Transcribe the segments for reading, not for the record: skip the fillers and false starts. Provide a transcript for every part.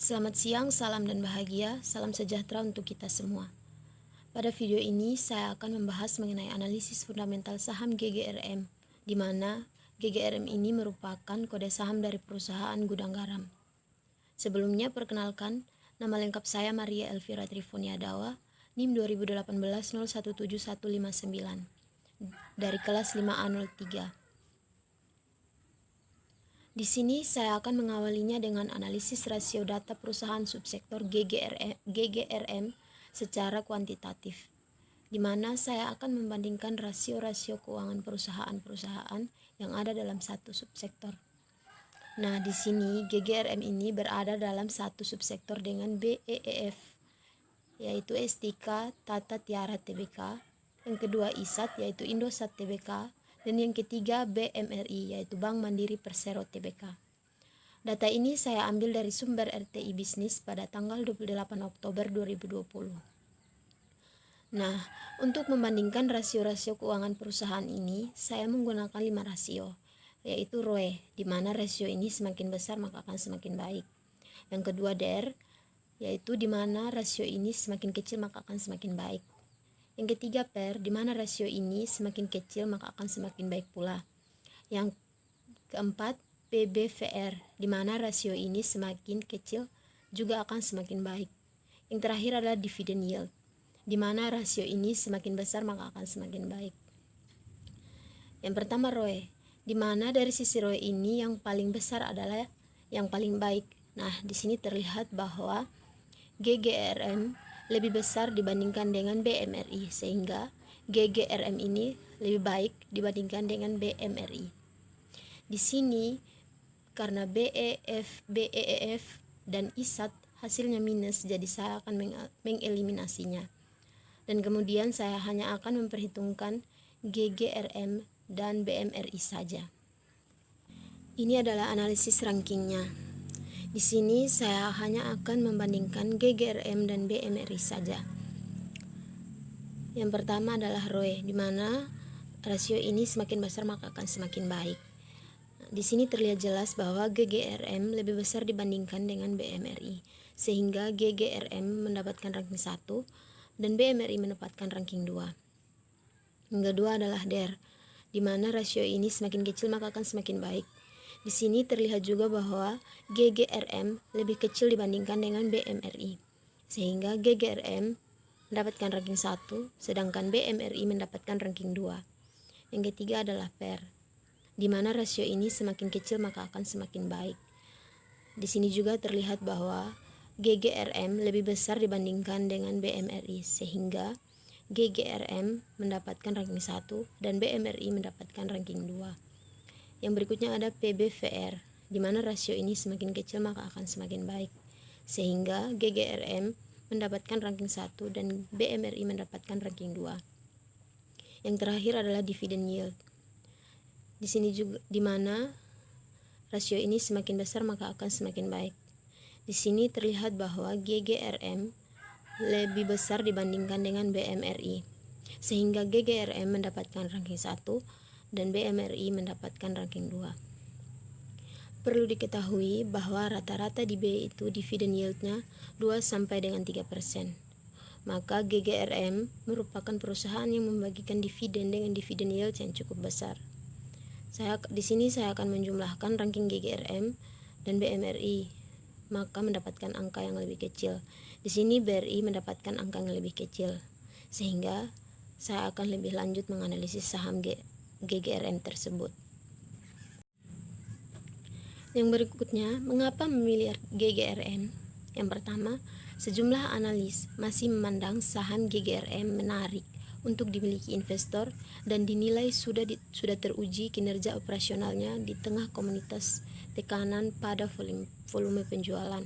Selamat siang, salam dan bahagia, salam sejahtera untuk kita semua. Pada video ini saya akan membahas mengenai analisis fundamental saham GGRM, di mana GGRM ini merupakan kode saham dari perusahaan gudang garam. Sebelumnya perkenalkan, nama lengkap saya Maria Elvira Trifoniadawa, NIM 2018-017159, dari kelas 5A03. Di sini saya akan mengawalinya dengan analisis rasio data perusahaan subsektor GGRM secara kuantitatif, di mana saya akan membandingkan rasio-rasio keuangan perusahaan-perusahaan yang ada dalam satu subsektor. Nah, di sini GGRM ini berada dalam satu subsektor dengan BEEF, yaitu STK Tata Tiara Tbk, yang kedua ISAT yaitu Indosat Tbk, dan yang ketiga BMRI yaitu Bank Mandiri Persero Tbk. Data ini saya ambil dari sumber RTI Bisnis pada tanggal 28 Oktober 2020. Nah, untuk membandingkan rasio-rasio keuangan perusahaan ini, saya menggunakan 5 rasio, yaitu ROE, di mana rasio ini semakin besar maka akan semakin baik. Yang kedua DER, yaitu di mana rasio ini semakin kecil maka akan semakin baik. Yang ketiga PER, di mana rasio ini semakin kecil maka akan semakin baik pula. Yang keempat PBVR, di mana rasio ini semakin kecil juga akan semakin baik. Yang terakhir adalah dividend yield, di mana rasio ini semakin besar maka akan semakin baik. Yang pertama ROE, di mana dari sisi ROE ini yang paling besar adalah yang paling baik. Nah, di sini terlihat bahwa GGRM lebih besar dibandingkan dengan BMRI, sehingga GGRM ini lebih baik dibandingkan dengan BMRI. Di sini karena BEEF dan ISAT hasilnya minus, jadi saya akan mengeliminasinya. Dan kemudian saya hanya akan memperhitungkan GGRM dan BMRI saja. Ini adalah analisis rankingnya. Di sini saya hanya akan membandingkan GGRM dan BMRI saja. Yang pertama adalah ROE, di mana rasio ini semakin besar maka akan semakin baik. Di sini terlihat jelas bahwa GGRM lebih besar dibandingkan dengan BMRI, sehingga GGRM mendapatkan ranking 1 dan BMRI mendapatkan ranking 2. Yang kedua adalah DER, di mana rasio ini semakin kecil maka akan semakin baik. Di sini terlihat juga bahwa GGRM lebih kecil dibandingkan dengan BMRI, sehingga GGRM mendapatkan ranking 1, sedangkan BMRI mendapatkan ranking 2. Yang ketiga adalah PER, di mana rasio ini semakin kecil maka akan semakin baik. Di sini juga terlihat bahwa GGRM lebih besar dibandingkan dengan BMRI, sehingga GGRM mendapatkan ranking 1 dan BMRI mendapatkan ranking 2. Yang berikutnya ada PBVR, di mana rasio ini semakin kecil maka akan semakin baik, sehingga GGRM mendapatkan ranking 1 dan BMRI mendapatkan ranking 2. Yang terakhir adalah dividend yield. Di sini juga di mana rasio ini semakin besar maka akan semakin baik. Di sini terlihat bahwa GGRM lebih besar dibandingkan dengan BMRI, sehingga GGRM mendapatkan ranking 1 dan BMRI mendapatkan ranking 2. Perlu diketahui bahwa rata-rata di B itu dividen yieldnya 2 sampai dengan 3%. Maka GGRM merupakan perusahaan yang membagikan dividen dengan dividen yield yang cukup besar. Di sini saya akan menjumlahkan ranking GGRM dan BMRI, maka mendapatkan angka yang lebih kecil. Di sini BRI mendapatkan angka yang lebih kecil, sehingga saya akan lebih lanjut menganalisis saham GGRM tersebut. Yang berikutnya, mengapa memilih GGRM? Yang pertama, sejumlah analis masih memandang saham GGRM menarik untuk dimiliki investor dan dinilai sudah teruji kinerja operasionalnya di tengah komunitas tekanan pada volume penjualan.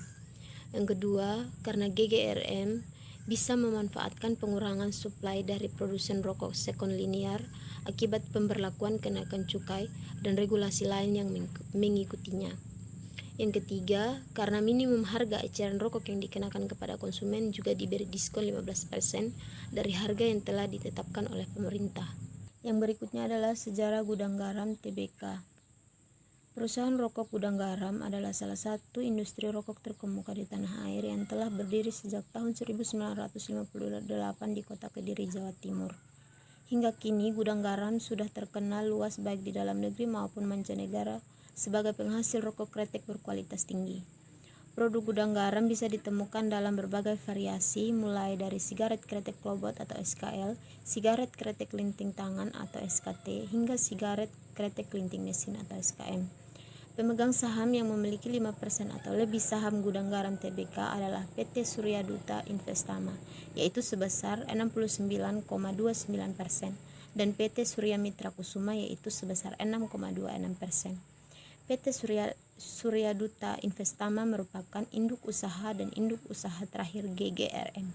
Yang kedua, karena GGRM bisa memanfaatkan pengurangan suplai dari produsen rokok sekon linear akibat pemberlakuan kenaikan cukai dan regulasi lain yang mengikutinya. Yang ketiga, karena minimum harga eceran rokok yang dikenakan kepada konsumen juga diberi diskon 15% dari harga yang telah ditetapkan oleh pemerintah. Yang berikutnya adalah sejarah gudang garam Tbk. Perusahaan rokok Gudang Garam adalah salah satu industri rokok terkemuka di tanah air yang telah berdiri sejak tahun 1958 di kota Kediri, Jawa Timur. Hingga kini Gudang Garam sudah terkenal luas baik di dalam negeri maupun mancanegara sebagai penghasil rokok kretek berkualitas tinggi. Produk Gudang Garam bisa ditemukan dalam berbagai variasi, mulai dari sigaret kretek klobot atau SKL, sigaret kretek linting tangan atau SKT, hingga sigaret kretek linting mesin atau SKM. Pemegang saham yang memiliki 5% atau lebih saham Gudang Garam Tbk adalah PT Surya Duta Investama, yaitu sebesar 69,29%, dan PT Surya Mitra Kusuma, yaitu sebesar 6,26%. PT Surya Duta Investama merupakan induk usaha dan induk usaha terakhir GGRM.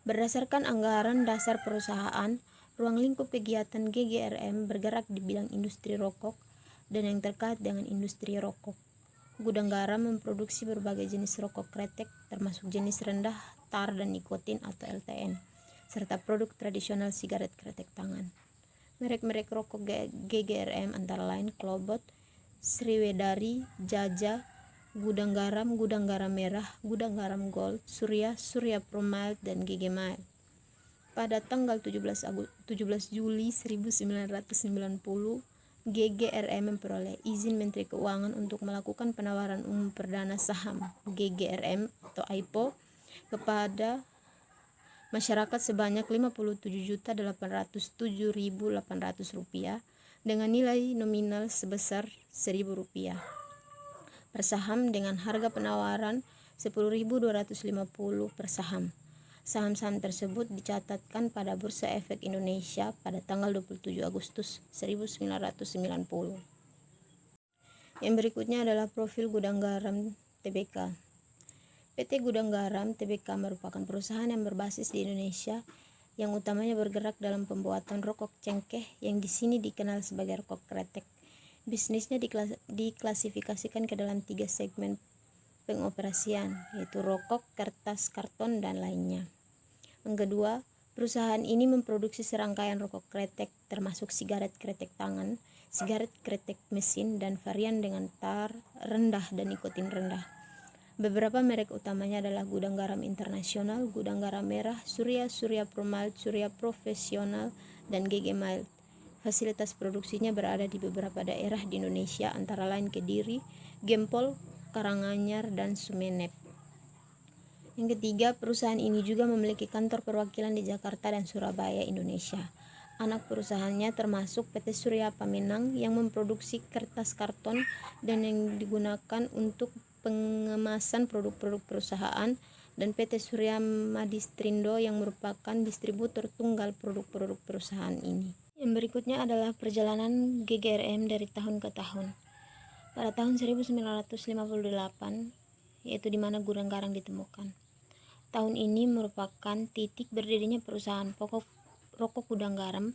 Berdasarkan anggaran dasar perusahaan, ruang lingkup kegiatan GGRM bergerak di bidang industri rokok dan yang terkait dengan industri rokok. Gudang Garam memproduksi berbagai jenis rokok kretek termasuk jenis rendah tar dan nikotin atau LTN, serta produk tradisional sigaret kretek tangan. Merek-merek rokok GGRM antara lain Klobot, Sriwedari, Jaja, Gudang Garam Merah, Gudang Garam Gold, Surya Pro Mild, dan GG Mild. Pada tanggal 17 Juli 1990, GGRM memperoleh izin Menteri Keuangan untuk melakukan penawaran umum perdana saham GGRM atau IPO kepada masyarakat sebanyak Rp57.807.800 dengan nilai nominal sebesar Rp1.000 per saham dengan harga penawaran Rp10.250 per saham. Saham-saham tersebut dicatatkan pada Bursa Efek Indonesia pada tanggal 27 Agustus 1990. Yang berikutnya adalah profil Gudang Garam Tbk. PT Gudang Garam Tbk merupakan perusahaan yang berbasis di Indonesia yang utamanya bergerak dalam pembuatan rokok cengkeh yang di sini dikenal sebagai rokok kretek. Bisnisnya diklasifikasikan ke dalam 3 segmen pengoperasian, yaitu rokok, kertas, karton, dan lainnya. Yang kedua, perusahaan ini memproduksi serangkaian rokok kretek termasuk sigaret kretek tangan, sigaret kretek mesin, dan varian dengan tar rendah dan nikotin rendah. Beberapa merek utamanya adalah Gudang Garam Internasional, Gudang Garam Merah, Surya Pro Mild, Surya Profesional, dan GG Mild. Fasilitas produksinya berada di beberapa daerah di Indonesia antara lain Kediri, Gempol, Karanganyar, dan Sumeneb. Yang ketiga, perusahaan ini juga memiliki kantor perwakilan di Jakarta dan Surabaya, Indonesia. Anak perusahaannya termasuk PT Surya Pamenang yang memproduksi kertas karton dan yang digunakan untuk pengemasan produk-produk perusahaan, dan PT Surya Madistrindo yang merupakan distributor tunggal produk-produk perusahaan ini. Yang berikutnya adalah perjalanan GGRM dari tahun ke tahun. Pada tahun 1958, yaitu di mana Gudang Garam ditemukan. Tahun ini merupakan titik berdirinya perusahaan pokok rokok Gudang Garam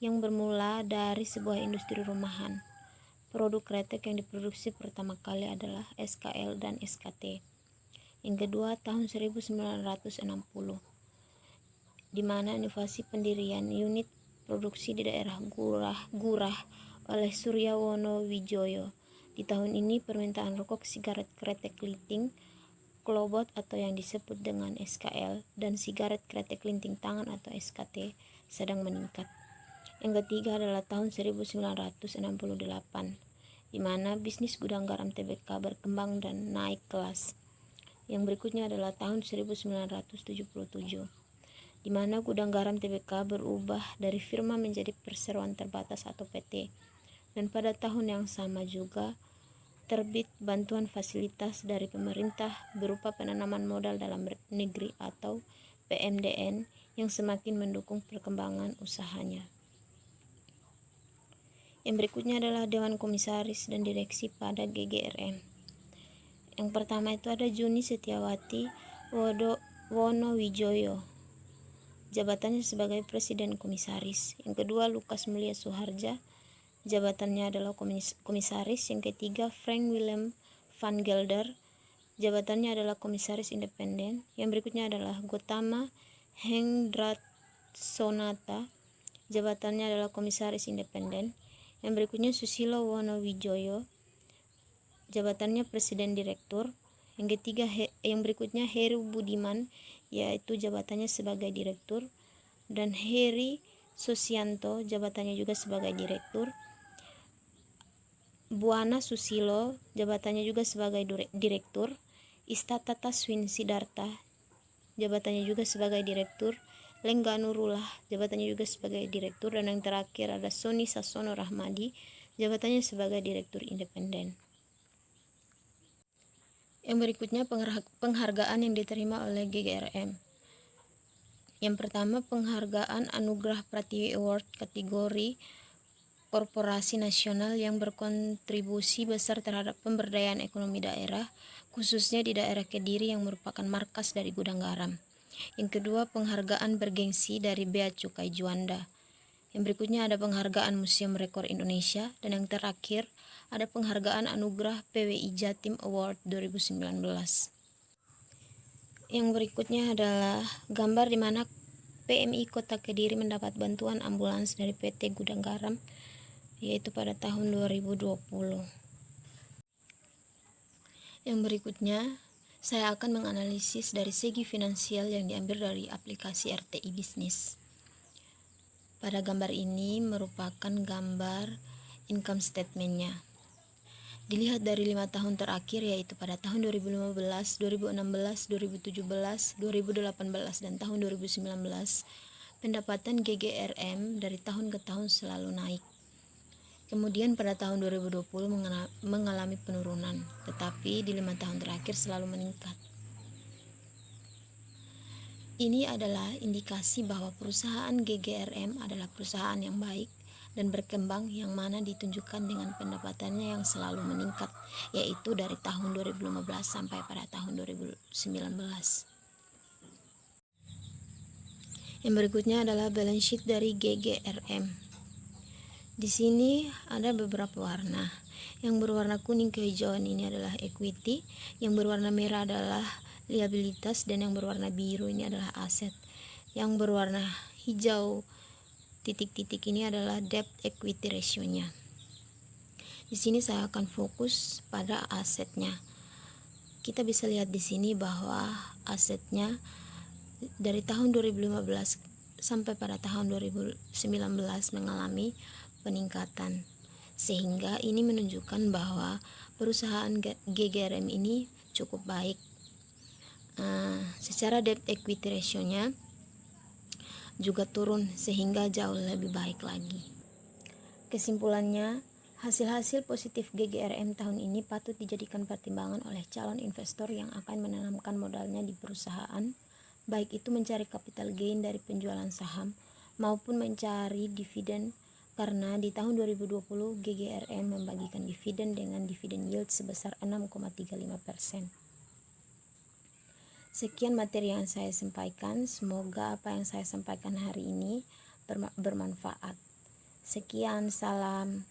yang bermula dari sebuah industri rumahan. Produk kretek yang diproduksi pertama kali adalah SKL dan SKT. Yang kedua tahun 1960, di mana inovasi pendirian unit produksi di daerah Gurah oleh Surya Wono Wijoyo. Di tahun ini permintaan rokok sigaret kretek linting klobot atau yang disebut dengan SKL dan sigaret kretek linting tangan atau SKT sedang meningkat. Yang ketiga adalah tahun 1968, di mana bisnis Gudang Garam Tbk berkembang dan naik kelas. Yang berikutnya adalah tahun 1977, di mana Gudang Garam Tbk berubah dari firma menjadi perseroan terbatas atau PT. Dan pada tahun yang sama juga terbit bantuan fasilitas dari pemerintah berupa penanaman modal dalam negeri atau PMDN yang semakin mendukung perkembangan usahanya. Yang berikutnya adalah Dewan Komisaris dan Direksi pada GGRM. Yang pertama itu ada Juni Setiawati Wonowijoyo, jabatannya sebagai Presiden Komisaris. Yang kedua Lukas Mulia Suharja, jabatannya adalah komisaris. Yang ketiga Frank Willem van Gelder, jabatannya adalah komisaris independen. Yang berikutnya adalah Gotama Hendratsonata, jabatannya adalah komisaris independen. Yang berikutnya Susilo Wonowijoyo, jabatannya Presiden Direktur. Yang ketiga yang berikutnya Heru Budiman, yaitu jabatannya sebagai Direktur. Dan Heri Susianto, jabatannya juga sebagai Direktur. Buana Susilo, jabatannya juga sebagai Direktur. Istatata Swin Sidarta, jabatannya juga sebagai Direktur. Lengga Nurullah, jabatannya juga sebagai Direktur. Dan yang terakhir ada Soni Sasono Rahmadi, jabatannya sebagai Direktur Independen. Yang berikutnya penghargaan yang diterima oleh GGRM. Yang pertama, penghargaan Anugerah Pratiwi Award kategori Korporasi Nasional yang berkontribusi besar terhadap pemberdayaan ekonomi daerah, khususnya di daerah Kediri yang merupakan markas dari gudang garam. Yang kedua, penghargaan bergengsi dari Bea Cukai Juanda. Yang berikutnya ada penghargaan Museum Rekor Indonesia. Dan yang terakhir, ada penghargaan Anugerah PWI Jatim Award 2019. Yang berikutnya adalah gambar di mana PMI Kota Kediri mendapat bantuan ambulans dari PT Gudang Garam, yaitu pada tahun 2020. Yang berikutnya, saya akan menganalisis dari segi finansial yang diambil dari aplikasi RTI Bisnis. Pada gambar ini merupakan gambar income statement-nya. Dilihat dari 5 tahun terakhir, yaitu pada tahun 2015, 2016, 2017, 2018, dan tahun 2019, pendapatan GGRM dari tahun ke tahun selalu naik. Kemudian pada tahun 2020 mengalami penurunan, tetapi di 5 tahun terakhir selalu meningkat. Ini adalah indikasi bahwa perusahaan GGRM adalah perusahaan yang baik dan berkembang, yang mana ditunjukkan dengan pendapatannya yang selalu meningkat, yaitu dari tahun 2015 sampai pada tahun 2019. Yang berikutnya adalah balance sheet dari GGRM. Di sini ada beberapa warna. Yang berwarna kuning kehijauan ini adalah equity, yang berwarna merah adalah liabilitas, dan yang berwarna biru ini adalah aset. Yang berwarna hijau titik-titik ini adalah debt equity ratio-nya. Di sini saya akan fokus pada asetnya. Kita bisa lihat di sini bahwa asetnya dari tahun 2015 sampai pada tahun 2019 mengalami peningkatan, sehingga ini menunjukkan bahwa perusahaan GGRM ini cukup baik. Secara debt equity ratio-nya juga turun, sehingga jauh lebih baik lagi. Kesimpulannya, hasil-hasil positif GGRM tahun ini patut dijadikan pertimbangan oleh calon investor yang akan menanamkan modalnya di perusahaan, baik itu mencari capital gain dari penjualan saham maupun mencari dividen, karena di tahun 2020 GGRM membagikan dividen dengan dividen yield sebesar 6,35%. Sekian materi yang saya sampaikan. Semoga apa yang saya sampaikan hari ini bermanfaat. Sekian, salam.